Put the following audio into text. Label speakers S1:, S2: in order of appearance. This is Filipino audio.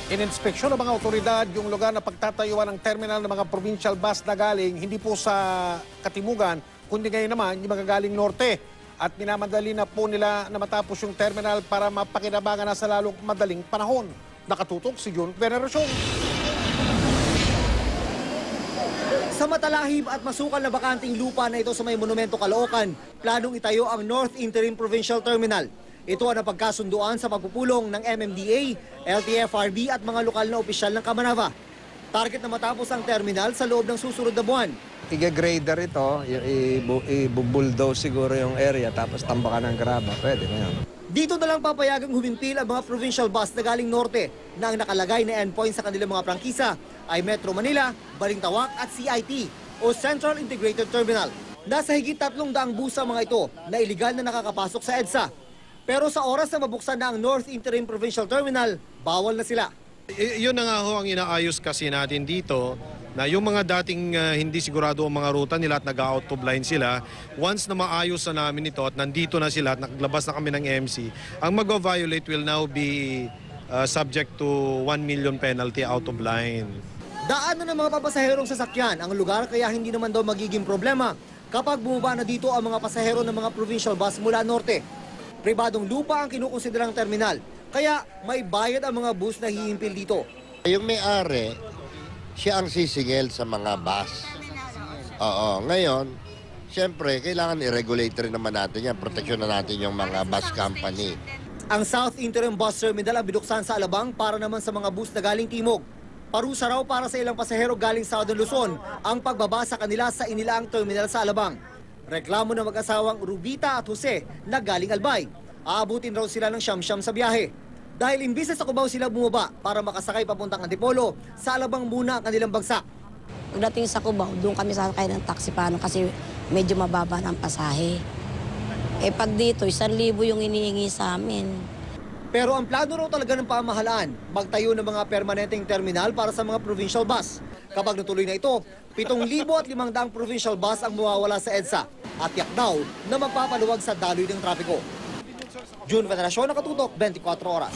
S1: Ininspeksyon ng mga otoridad yung lugar na pagtatayuan ng terminal ng mga provincial bus na galing hindi po sa Katimugan, kundi ngayon naman yung magagaling norte. At minamadali na po nila na matapos yung terminal para mapakinabangan na sa lalong madaling panahon. Nakatutok si June Veneracion.
S2: Sa matalahib at masukal na bakanting lupa na ito sa may Monumento Caloocan, planong itayo ang North Interim Provincial Terminal. Ito ang napagkasunduan sa pagpupulong ng MMDA, LTFRB at mga lokal na opisyal ng Kamanava. Target na matapos ang terminal sa loob ng susunod na buwan.
S3: Iga-grader ito, i-bulldoze siguro yung area tapos tambakan ng graba. Pwede na yun.
S2: Dito na lang papayagang humimpil ang mga provincial bus na galing norte na ang nakalagay na endpoint sa kanilang mga prangkisa ay Metro Manila, Balintawak at CIT o Central Integrated Terminal. Nasa higit 300 busa mga ito na iligal na nakakapasok sa EDSA. Pero sa oras na mabuksan na ang North Interim Provincial Terminal, bawal na sila.
S4: Yun na nga ho ang inaayos kasi natin dito, na yung mga dating hindi sigurado ang mga ruta nila at nag-out of line sila, once na maayos na namin ito at nandito na sila at naglabas na kami ng MC, ang mag-violate will now be subject to 1 million penalty out of line.
S2: Daan na ng mga papasaherong sasakyan ang lugar kaya hindi naman daw magiging problema kapag bumaba na dito ang mga pasahero ng mga provincial bus mula norte. Pribadong lupa ang kinukonsiderang terminal, kaya may bayad ang mga bus na hihimpil dito.
S5: Yung may-ari, siya ang sisingil sa mga bus. Oo, ngayon, siyempre, kailangan i-regulate rin naman natin yan. Proteksyon na natin yung mga bus company.
S2: Ang South Interim Bus Terminal ang binuksan sa Alabang para naman sa mga bus na galing Timog. Parusa raw para sa ilang pasahero galing Southern Luzon ang pagbaba sa kanila sa inilaang terminal sa Alabang. Reklamo ng mag-asawang Rubita at Jose na galing Albay. Aabutin raw sila ng siyam-siyam sa biyahe. Dahil imbis na sa Cubao sila bumaba para makasakay papuntang Antipolo, sa Alabang muna ang kanilang bagsak.
S6: Pagdating sa Cubao, doon kami sasakay ng taxi paano kasi medyo mababa ng pasahe. Eh pag dito, 1,000 yung inihingi sa amin.
S2: Pero ang plano raw talaga ng pamahalaan, magtayo ng mga permanenteng terminal para sa mga provincial bus. Kapag natuloy na ito, 7,500 provincial bus ang mawawala sa EDSA at yak daw na mapapaluwag sa daloy ng trapiko. June Veneracion, Nakatutok, 24 Oras.